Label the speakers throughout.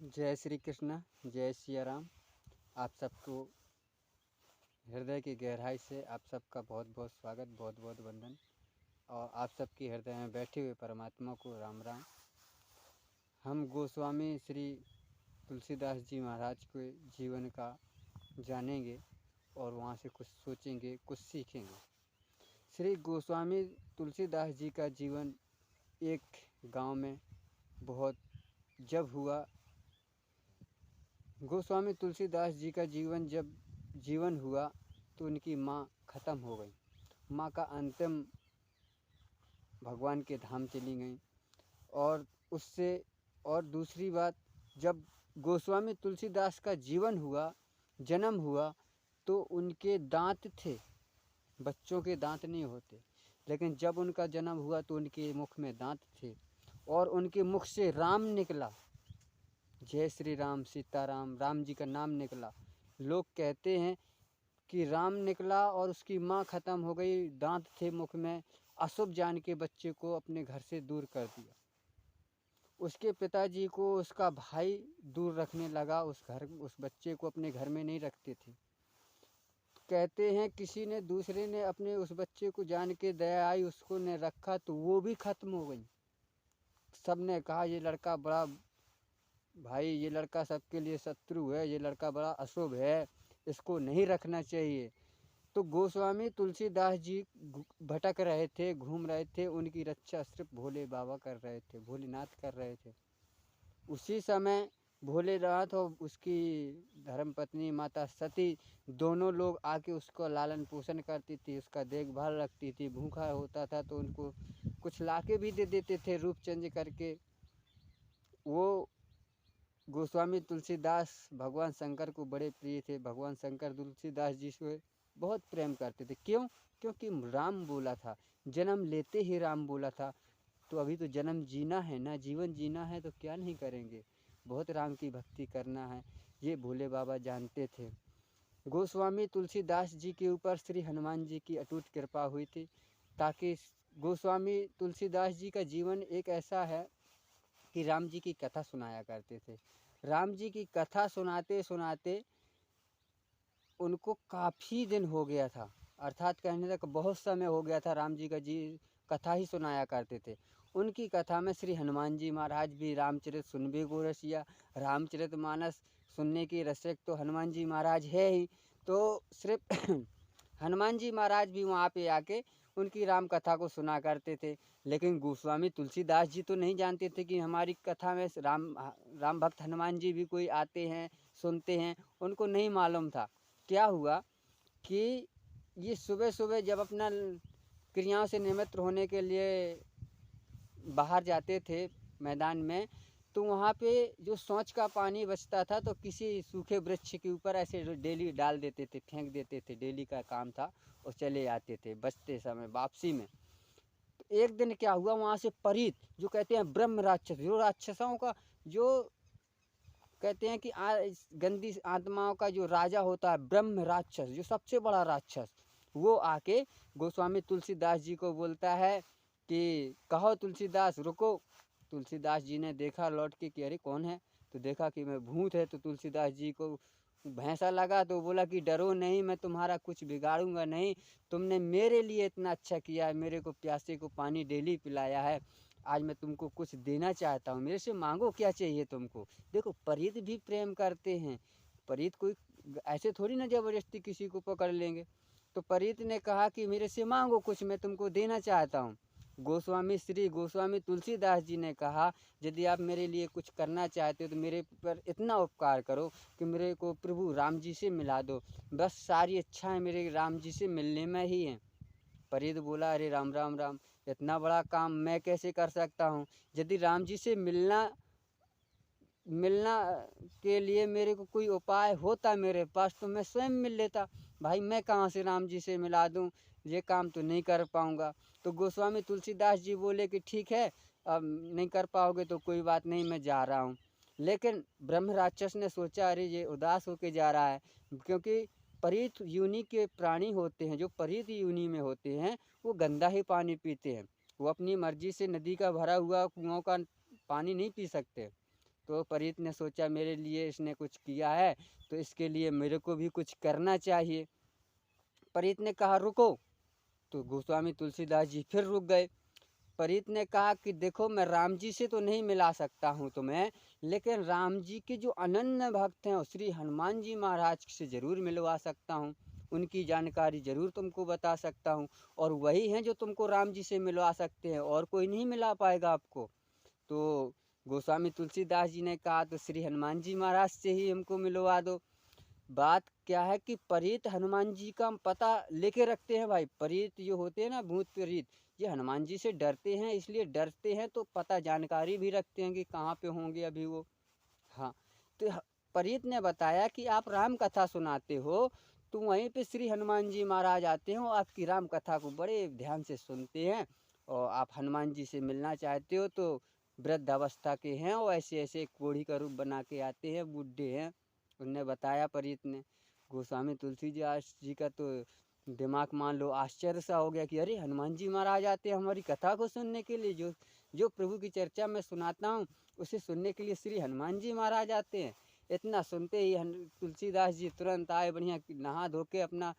Speaker 1: जय श्री कृष्ण, जय सिया राम। आप सबको हृदय की गहराई से आप सबका बहुत बहुत स्वागत, बहुत बहुत वंदन। और आप सबकी हृदय में बैठे हुए परमात्मा को राम राम। हम गोस्वामी श्री तुलसीदास जी महाराज के जीवन का जानेंगे और वहाँ से कुछ सोचेंगे, कुछ सीखेंगे। श्री गोस्वामी तुलसीदास जी का जीवन एक गांव में बहुत जब हुआ। गोस्वामी तुलसीदास जी का जीवन हुआ तो उनकी माँ ख़त्म हो गई। माँ का अंतिम भगवान के धाम चली गई। और उससे और दूसरी बात, जब गोस्वामी तुलसीदास का जन्म हुआ तो उनके दांत थे, बच्चों के दांत नहीं होते, लेकिन जब उनका जन्म हुआ तो उनके मुख में दांत थे और उनके मुख से राम निकला। जय श्री राम, सीताराम, राम जी का नाम निकला। लोग कहते हैं कि राम निकला और उसकी माँ ख़त्म हो गई, दांत थे मुख में, अशुभ जान के बच्चे को अपने घर से दूर कर दिया। उसके पिताजी को उसका भाई दूर रखने लगा, उस बच्चे को अपने घर में नहीं रखते थे। कहते हैं किसी ने दूसरे ने अपने उस बच्चे को जान के दया आई, उसको ने रखा तो वो भी ख़त्म हो गई। सब ने कहा ये लड़का बड़ा भाई, ये लड़का सबके लिए शत्रु है, ये लड़का बड़ा अशुभ है, इसको नहीं रखना चाहिए। तो गोस्वामी तुलसीदास जी भटक रहे थे, घूम रहे थे, उनकी रक्षा सिर्फ भोले बाबा कर रहे थे, भोलेनाथ कर रहे थे। उसी समय भोलेनाथ और उसकी धर्मपत्नी माता सती दोनों लोग आके उसको लालन पोषण करती थी, उसका देखभाल रखती थी। भूखा होता था तो उनको कुछ लाके भी दे देते थे, रूप चेंज करके। वो गोस्वामी तुलसीदास भगवान शंकर को बड़े प्रिय थे। भगवान शंकर तुलसीदास जी से बहुत प्रेम करते थे। क्यों? क्योंकि राम बोला था, जन्म लेते ही राम बोला था। तो अभी तो जन्म जीना है ना, जीवन जीना है, तो क्या नहीं करेंगे, बहुत राम की भक्ति करना है, ये भोले बाबा जानते थे। गोस्वामी तुलसीदास जी के ऊपर श्री हनुमान जी की अटूट कृपा हुई थी, ताकि गोस्वामी तुलसीदास जी का जीवन एक ऐसा है कि राम जी की कथा सुनाया करते थे। राम जी की कथा सुनाते सुनाते उनको काफ़ी दिन हो गया था, अर्थात कहने तक बहुत समय हो गया था। राम जी का कथा ही सुनाया करते थे। उनकी कथा में श्री हनुमान जी महाराज भी रामचरित सुनबे को रसिया, रामचरित मानस सुनने की रसिक तो हनुमान जी महाराज है ही। तो सिर्फ हनुमान जी महाराज भी वहाँ पे आके उनकी राम कथा को सुना करते थे। लेकिन गोस्वामी तुलसीदास जी तो नहीं जानते थे कि हमारी कथा में राम भक्त हनुमान जी भी कोई आते हैं, सुनते हैं, उनको नहीं मालूम था। क्या हुआ कि ये सुबह सुबह जब अपना क्रियाओं से निमित्त होने के लिए बाहर जाते थे मैदान में, तो वहाँ पे जो सोच का पानी बचता था तो किसी सूखे वृक्ष के ऊपर ऐसे डेली डाल देते थे, फेंक देते थे। डेली का काम था और चले आते थे बचते समय वापसी में। तो एक दिन क्या हुआ, वहाँ से परीत, जो कहते हैं ब्रह्म राक्षस, जो राक्षसों का जो कहते हैं कि गंदी आत्माओं का जो राजा होता है, ब्रह्म राक्षस, जो सबसे बड़ा राक्षस, वो आके गोस्वामी तुलसीदास जी को बोलता है कि कहो तुलसीदास रुको। तुलसीदास जी ने देखा लौट के कि अरे कौन है, तो देखा कि मैं भूत है। तो तुलसीदास जी को भैंसा लगा तो बोला कि डरो नहीं, मैं तुम्हारा कुछ बिगाड़ूंगा नहीं। तुमने मेरे लिए इतना अच्छा किया है, मेरे को प्यासे को पानी डेली पिलाया है, आज मैं तुमको कुछ देना चाहता हूँ, मेरे से मांगो, क्या चाहिए तुमको। देखो परीत भी प्रेम करते हैं, परीत कोई ऐसे थोड़ी ना ज़बरदस्ती किसी को पकड़ लेंगे। तो परीत ने कहा कि मेरे से मांगो कुछ, मैं तुमको देना चाहता हूँ। श्री गोस्वामी तुलसीदास जी ने कहा यदि आप मेरे लिए कुछ करना चाहते हो तो मेरे पर इतना उपकार करो कि मेरे को प्रभु राम जी से मिला दो, बस सारी इच्छाएं मेरे राम जी से मिलने में ही हैं। परीत बोला अरे राम राम राम, इतना बड़ा काम मैं कैसे कर सकता हूँ। यदि राम जी से मिलना के लिए मेरे को कोई उपाय होता मेरे पास तो मैं स्वयं मिल लेता। भाई मैं कहाँ से राम जी से मिला दूँ, ये काम तो नहीं कर पाऊँगा। तो गोस्वामी तुलसीदास जी बोले कि ठीक है, अब नहीं कर पाओगे तो कोई बात नहीं, मैं जा रहा हूँ। लेकिन ब्रह्म राक्षस ने सोचा अरे ये उदास होके जा रहा है, क्योंकि परीत योनि के प्राणी होते हैं, जो परीत योनि में होते हैं वो गंदा ही पानी पीते हैं। वो अपनी मर्जी से नदी का भरा हुआ कुओं का पानी नहीं पी सकते। तो परीत ने सोचा मेरे लिए इसने कुछ किया है तो इसके लिए मेरे को भी कुछ करना चाहिए। परीत ने कहा रुको, तो गोस्वामी तुलसीदास जी फिर रुक गए। परीत ने कहा कि देखो मैं राम जी से तो नहीं मिला सकता हूँ तुम्हें, लेकिन राम जी के जो अनन्य भक्त हैं श्री हनुमान जी महाराज से ज़रूर मिलवा सकता हूँ, उनकी जानकारी ज़रूर तुमको बता सकता हूँ, और वही हैं जो तुमको राम जी से मिलवा सकते हैं, और कोई नहीं मिला पाएगा आपको। तो गोस्वामी तुलसीदास जी ने कहा तो श्री हनुमान जी महाराज से ही हमको मिलवा दो। बात क्या है कि परीत हनुमान जी का हम पता लेके रखते हैं भाई। परीत जो होते हैं ना, भूत प्रेत, ये हनुमान जी से डरते हैं, इसलिए डरते हैं तो पता जानकारी भी रखते हैं कि कहाँ पे होंगे अभी वो। हाँ, तो परीत ने बताया कि आप राम कथा सुनाते हो, तो वहीं पे श्री हनुमान जी महाराज आते हैं और आपकी राम कथा को बड़े ध्यान से सुनते हैं, और आप हनुमान जी से मिलना चाहते हो तो वृद्ध अवस्था के हैं और ऐसे ऐसे कोढ़ी का रूप बना के आते हैं, बूढ़े हैं। उनने बताया परीत ने। गोस्वामी तुलसीदास जी का तो दिमाग मान लो आश्चर्य सा हो गया कि अरे हनुमान जी महाराज आते हैं हमारी कथा को सुनने के लिए, जो जो प्रभु की चर्चा मैं सुनाता हूँ उसे सुनने के लिए श्री हनुमान जी महाराज आते हैं। इतना सुनते ही तुलसीदास जी तुरंत आए, बढ़िया नहा धो के अपना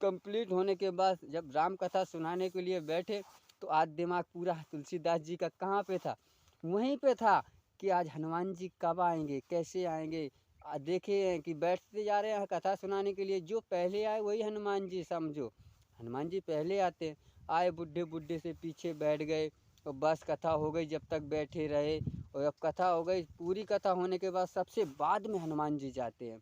Speaker 1: कंप्लीट होने के बाद जब राम कथा सुनाने के लिए बैठे तो आज दिमाग पूरा तुलसीदास जी का कहाँ पे था, वहीं पे था कि आज हनुमान जी कब आएंगे, कैसे आएंगे। देखे कि बैठते जा रहे हैं कथा सुनाने के लिए, जो पहले आए वही हनुमान जी समझो। हनुमान जी पहले आते हैं, आए बुढ़े बुढ़े से पीछे बैठ गए और बस कथा हो गई, जब तक बैठे रहे। और अब कथा हो गई, पूरी कथा होने के बाद सबसे बाद में हनुमान जी जाते हैं।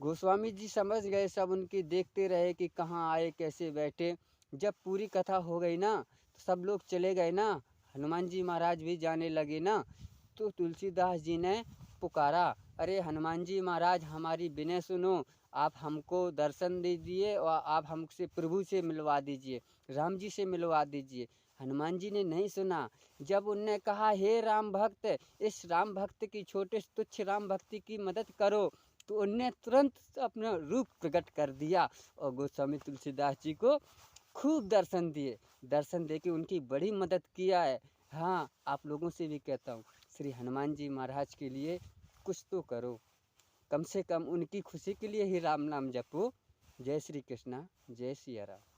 Speaker 1: गोस्वामी जी समझ गए, सब उनकी देखते रहे कि कहाँ आए कैसे बैठे। जब पूरी कथा हो गई ना तो सब लोग चले गए ना, हनुमान जी महाराज भी जाने लगे ना, तो तुलसीदास जी ने पुकारा, अरे हनुमान जी महाराज हमारी विनय सुनो, आप हमको दर्शन दीजिए और आप हमसे प्रभु से मिलवा दीजिए, राम जी से मिलवा दीजिए। हनुमान जी ने नहीं सुना। जब उनने कहा हे राम भक्त, इस राम भक्त की छोटे तुच्छ राम भक्ति की मदद करो, तो उनने तुरंत अपना रूप प्रकट कर दिया और गोस्वामी तुलसीदास जी को खूब दर्शन दिए। दर्शन दे के उनकी बड़ी मदद किया है। हाँ, आप लोगों से भी कहता हूँ, श्री हनुमान जी महाराज के लिए कुछ तो करो, कम से कम उनकी खुशी के लिए ही राम नाम जपो। जय श्री कृष्णा, जय सिया राम।